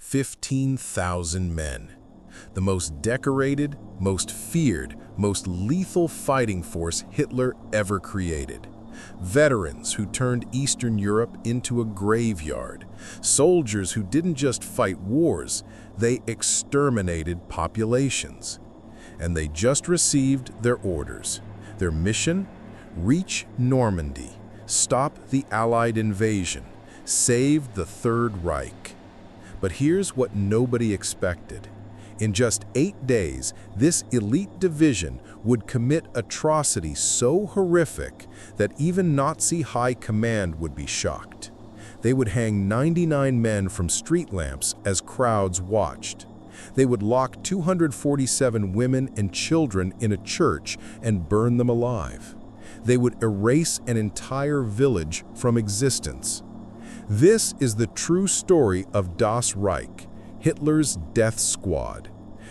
15,000 men. The most decorated, most feared, most lethal fighting force Hitler ever created. Veterans who turned Eastern Europe into a graveyard. Soldiers who didn't just fight wars, they exterminated populations. And they just received their orders. Their mission? Reach Normandy, stop the Allied invasion, save the Third Reich. But here's what nobody expected. In just 8 days, this elite division would commit atrocities so horrific that even Nazi high command would be shocked. They would hang 99 men from street lamps as crowds watched. They would lock 247 women and children in a church and burn them alive. They would erase an entire village from existence. This is the true story of Das Reich, Hitler's death squad.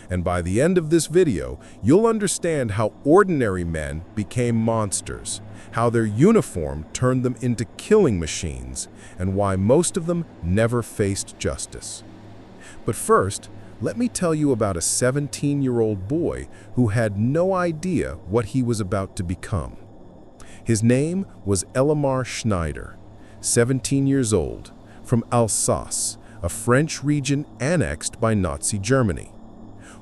And by the end of this video, you'll understand how ordinary men became monsters, how their uniform turned them into killing machines, and why most of them never faced justice. But first, let me tell you about a 17-year-old boy who had no idea what he was about to become. His name was Elimar Schneider, 17 years old, from Alsace, a French region annexed by Nazi Germany.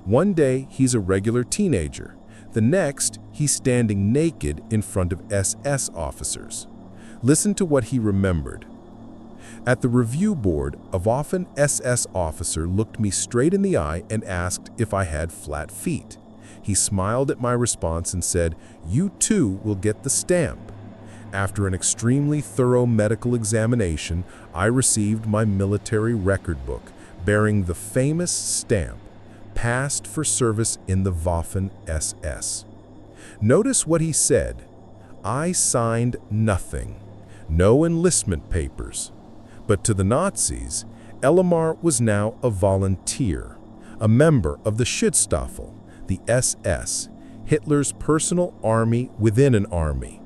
One day, he's a regular teenager. The next, he's standing naked in front of SS officers. Listen to what he remembered. At the review board, a Waffen-SS officer looked me straight in the eye and asked if I had flat feet. He smiled at my response and said, "You too will get the stamp." After an extremely thorough medical examination, I received my military record book bearing the famous stamp, "Passed for service in the Waffen-SS." Notice what he said. I signed nothing, no enlistment papers. But to the Nazis, Elimar was now a volunteer, a member of the Schutzstaffel, the SS, Hitler's personal army within an army.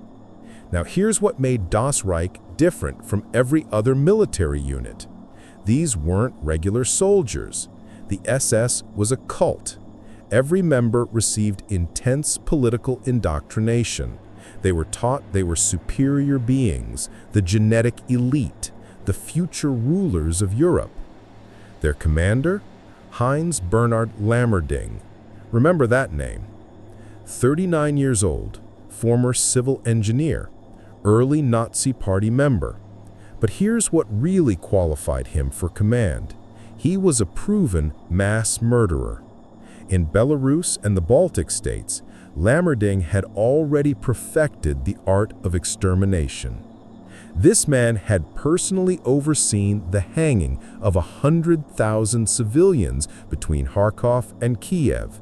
Now here's what made Das Reich different from every other military unit. These weren't regular soldiers. The SS was a cult. Every member received intense political indoctrination. They were taught they were superior beings, the genetic elite, the future rulers of Europe. Their commander? Heinz Bernhard Lammerding. Remember that name. 39 years old, former civil engineer, early Nazi Party member. But here's what really qualified him for command. He was a proven mass murderer. In Belarus and the Baltic states, Lammerding had already perfected the art of extermination. This man had personally overseen the hanging of 100,000 civilians between Kharkov and Kiev.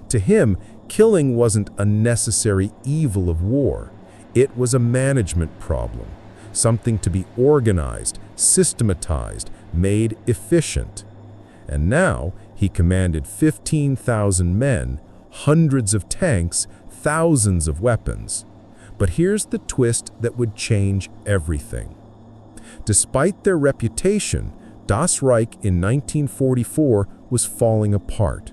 To him, killing wasn't a necessary evil of war. It was a management problem, something to be organized, systematized, made efficient. And now he commanded 15,000 men, hundreds of tanks, thousands of weapons. But here's the twist that would change everything. Despite their reputation, Das Reich in 1944 was falling apart.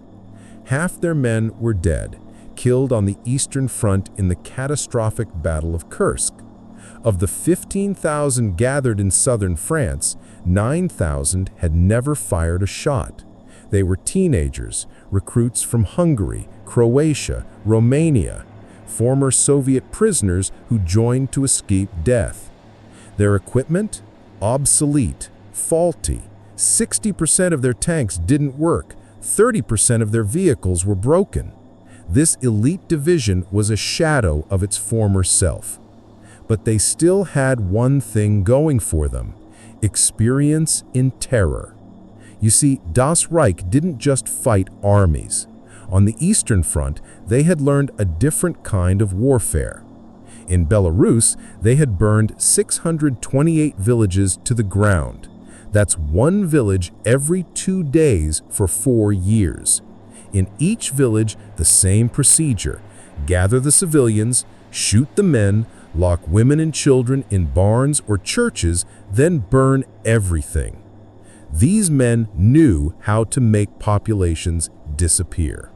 Half their men were dead, killed on the Eastern Front in the catastrophic Battle of Kursk. Of the 15,000 gathered in southern France, 9,000 had never fired a shot. They were teenagers, recruits from Hungary, Croatia, Romania, former Soviet prisoners who joined to escape death. Their equipment? Obsolete, faulty. 60% of their tanks didn't work. 30% of their vehicles were broken. This elite division was a shadow of its former self. But they still had one thing going for them: experience in terror. You see, Das Reich didn't just fight armies. On the Eastern Front, they had learned a different kind of warfare. In Belarus, they had burned 628 villages to the ground. That's one village every 2 days for 4 years. In each village, the same procedure: gather the civilians, shoot the men, lock women and children in barns or churches, then burn everything. These men knew how to make populations disappear.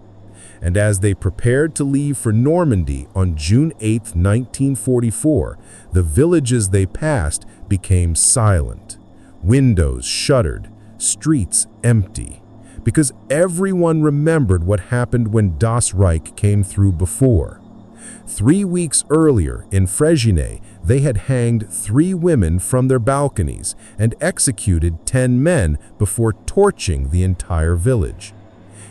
And as they prepared to leave for Normandy on June 8, 1944, the villages they passed became silent. Windows shuttered, streets empty, because everyone remembered what happened when Das Reich came through before. 3 weeks earlier, in Frégine, they had hanged 3 women from their balconies and executed 10 men before torching the entire village.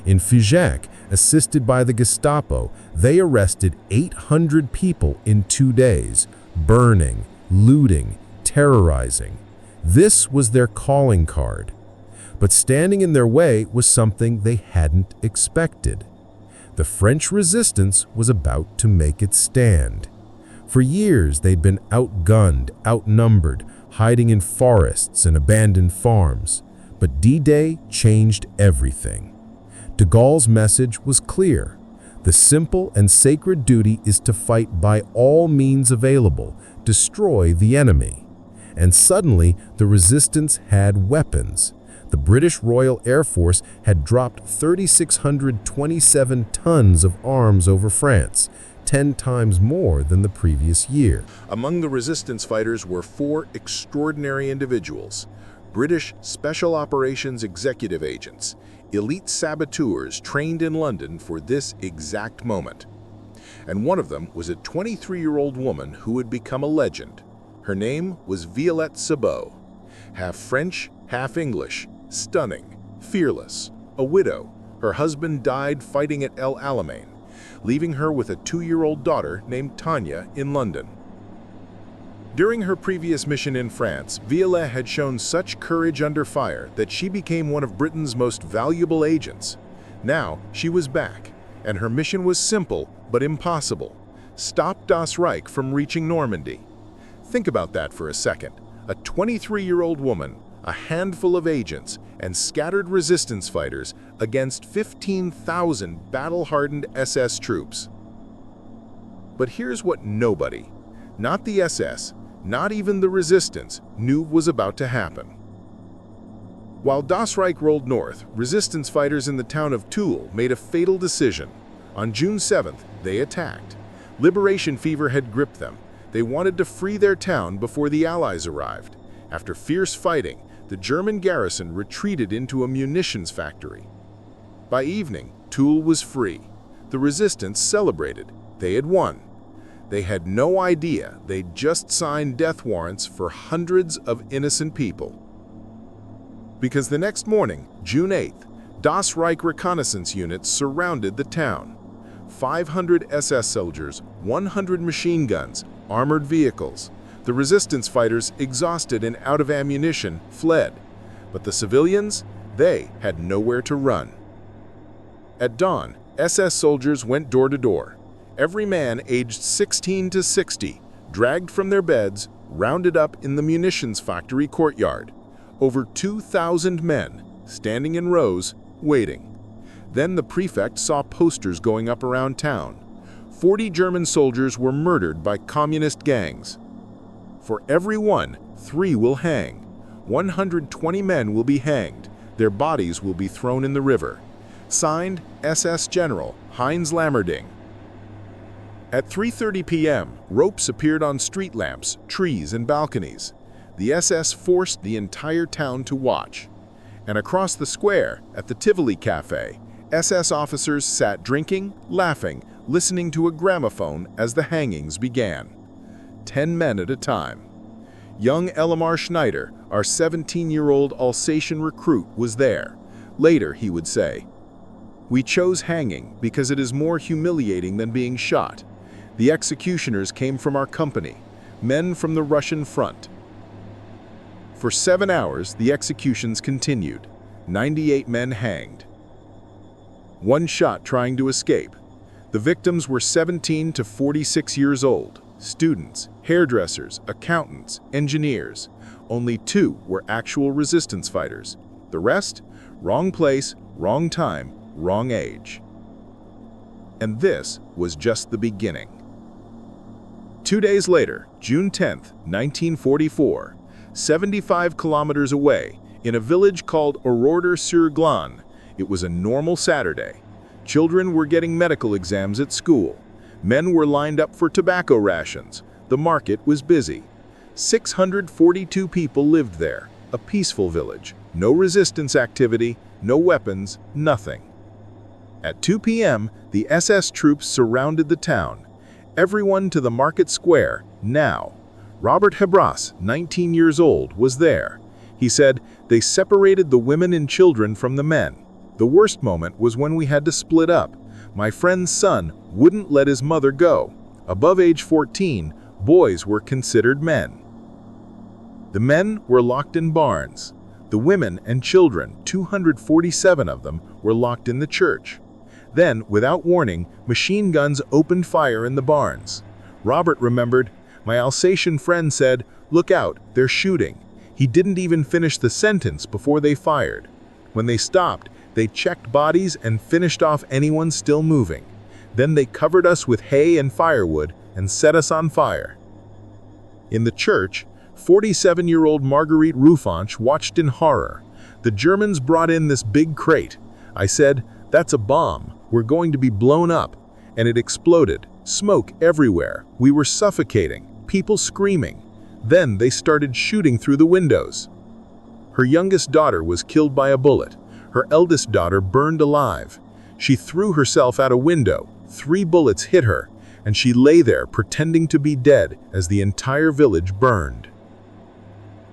In Figeac, assisted by the Gestapo, they arrested 800 people in 2 days, burning, looting, terrorizing. This was their calling card. But standing in their way was something they hadn't expected. The French resistance was about to make its stand. For years, they'd been outgunned, outnumbered, hiding in forests and abandoned farms. But D-Day changed everything. De Gaulle's message was clear. The simple and sacred duty is to fight by all means available, destroy the enemy. And suddenly, the resistance had weapons. The British Royal Air Force had dropped 3,627 tons of arms over France, 10 times more than the previous year. Among the resistance fighters were 4 extraordinary individuals: British Special Operations Executive Agents, elite saboteurs trained in London for this exact moment. And one of them was a 23-year-old woman who would become a legend. Her name was Violette Szabo. Half French, half English, stunning, fearless, a widow. Her husband died fighting at El Alamein, leaving her with a 2-year-old daughter named Tanya in London. During her previous mission in France, Violette had shown such courage under fire that she became one of Britain's most valuable agents. Now, she was back, and her mission was simple but impossible: stop Das Reich from reaching Normandy. Think about that for a second. A 23-year-old woman, a handful of agents, and scattered resistance fighters against 15,000 battle-hardened SS troops. But here's what nobody, not the SS, not even the resistance, knew was about to happen. While Das Reich rolled north, resistance fighters in the town of Tulle made a fatal decision. On June 7th, they attacked. Liberation fever had gripped them. They wanted to free their town before the Allies arrived. After fierce fighting, the German garrison retreated into a munitions factory. By evening, Tulle was free. The resistance celebrated. They had won. They had no idea they'd just signed death warrants for hundreds of innocent people. Because the next morning, June 8th, Das Reich reconnaissance units surrounded the town. 500 SS soldiers, 100 machine guns, armored vehicles. The resistance fighters, exhausted and out of ammunition, fled. But the civilians, they had nowhere to run. At dawn, SS soldiers went door to door. Every man aged 16 to 60, dragged from their beds, rounded up in the munitions factory courtyard. Over 2,000 men, standing in rows, waiting. Then the prefect saw posters going up around town. 40 German soldiers were murdered by communist gangs. For every one, 3 will hang. 120 men will be hanged. Their bodies will be thrown in the river. Signed, SS General Heinz Lammerding. At 3:30 p.m., ropes appeared on street lamps, trees, and balconies. The SS forced the entire town to watch. And across the square, at the Tivoli Cafe, SS officers sat drinking, laughing, listening to a gramophone as the hangings began. 10 men at a time. Young Elimar Schneider, our 17-year-old Alsatian recruit, was there. Later, he would say, "We chose hanging because it is more humiliating than being shot. The executioners came from our company, men from the Russian front." For 7 hours, the executions continued. 98 men hanged. 1 shot trying to escape. The victims were 17 to 46 years old, students, hairdressers, accountants, engineers. Only 2 were actual resistance fighters. The rest, wrong place, wrong time, wrong age. And this was just the beginning. 2 days later, June 10, 1944, 75 kilometers away, in a village called Oradour-sur-Glane. It was a normal Saturday. Children were getting medical exams at school. Men were lined up for tobacco rations. The market was busy. 642 people lived there. A peaceful village. No resistance activity, no weapons, nothing. At 2 p.m., the SS troops surrounded the town. Everyone to the market square, now. Robert Hebras, 19 years old, was there. He said, "They separated the women and children from the men. The worst moment was when we had to split up. My friend's son wouldn't let his mother go. Above age 14, boys were considered men. The men were locked in barns. The women and children, 247 of them, were locked in the church. Then, without warning, machine guns opened fire in the barns. Robert remembered, my Alsatian friend said, 'Look out, they're shooting.' He didn't even finish the sentence before they fired. When they stopped, they checked bodies and finished off anyone still moving. Then they covered us with hay and firewood and set us on fire." In the church, 47-year-old Marguerite Ruffanch watched in horror. "The Germans brought in this big crate. I said, 'That's a bomb. We're going to be blown up.' And it exploded. Smoke everywhere. We were suffocating. People screaming. Then they started shooting through the windows." Her youngest daughter was killed by a bullet. Her eldest daughter burned alive. She threw herself out a window. 3 bullets hit her, and she lay there pretending to be dead as the entire village burned.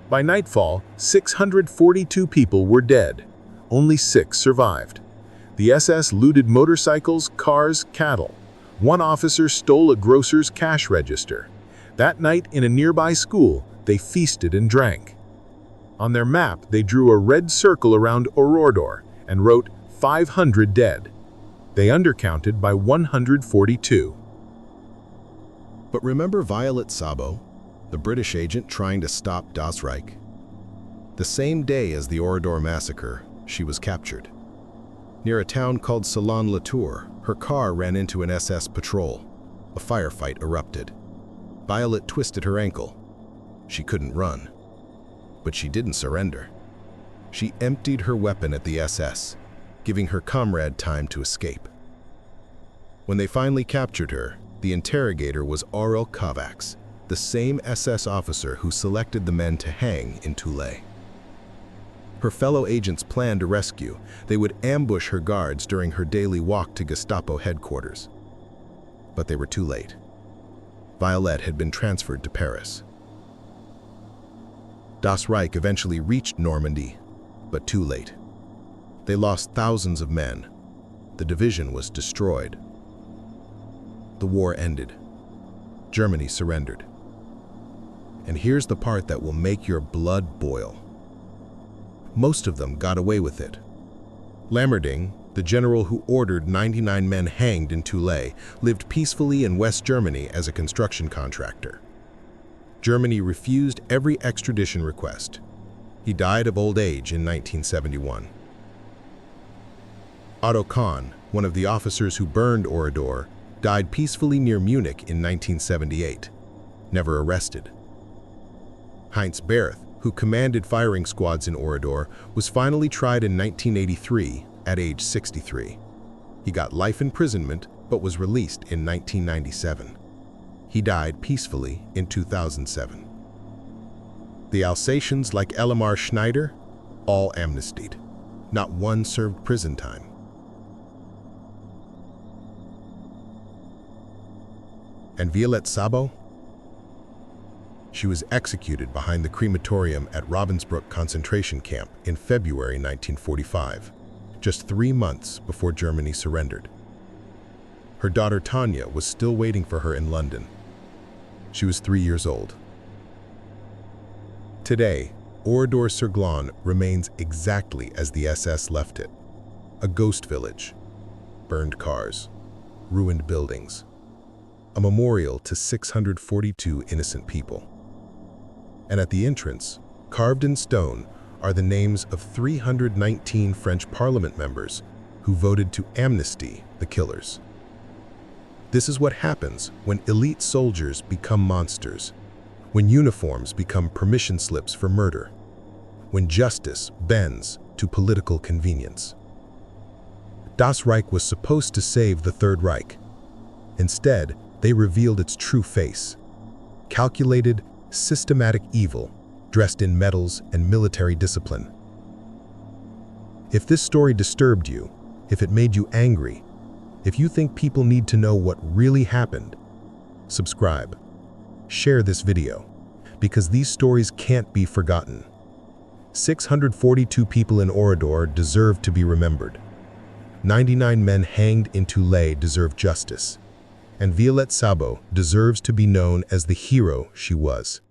By nightfall, 642 people were dead. Only 6 survived. The SS looted motorcycles, cars, cattle. One officer stole a grocer's cash register. That night, in a nearby school, they feasted and drank. On their map, they drew a red circle around Oradour and wrote 500 dead. They undercounted by 142. But remember Violette Szabo, the British agent trying to stop Das Reich? The same day as the Oradour massacre, she was captured. Near a town called Salon-la-Tour, her car ran into an SS patrol. A firefight erupted. Violette twisted her ankle. She couldn't run. But she didn't surrender. She emptied her weapon at the SS, giving her comrade time to escape. When they finally captured her, the interrogator was Aurel Kovacs, the same SS officer who selected the men to hang in Tulle. Her fellow agents planned a rescue. They would ambush her guards during her daily walk to Gestapo headquarters. But they were too late. Violette had been transferred to Paris. Das Reich eventually reached Normandy, but too late. They lost thousands of men. The division was destroyed. The war ended. Germany surrendered. And here's the part that will make your blood boil. Most of them got away with it. Lammerding, the general who ordered 99 men hanged in Tulle, lived peacefully in West Germany as a construction contractor. Germany refused every extradition request. He died of old age in 1971. Otto Kahn, one of the officers who burned Oradour, died peacefully near Munich in 1978, never arrested. Heinz Berth, who commanded firing squads in Oradour, was finally tried in 1983 at age 63. He got life imprisonment but was released in 1997. He died peacefully in 2007. The Alsatians, like Elimar Schneider, all amnestied. Not one served prison time. And Violette Szabo? She was executed behind the crematorium at Ravensbrück concentration camp in February 1945, just 3 months before Germany surrendered. Her daughter Tanya was still waiting for her in London. She was 3 years old. Today, Oradour-sur-Glane remains exactly as the SS left it. A ghost village, burned cars, ruined buildings, a memorial to 642 innocent people. And at the entrance, carved in stone, are the names of 319 French Parliament members who voted to amnesty the killers. This is what happens when elite soldiers become monsters, when uniforms become permission slips for murder, when justice bends to political convenience. Das Reich was supposed to save the Third Reich. Instead, they revealed its true face: calculated, systematic evil, dressed in medals and military discipline. If this story disturbed you, if it made you angry, if you think people need to know what really happened, subscribe. Share this video, because these stories can't be forgotten. 642 people in Oradour deserve to be remembered. 99 men hanged in Tulle deserve justice. And Violette Szabo deserves to be known as the hero she was.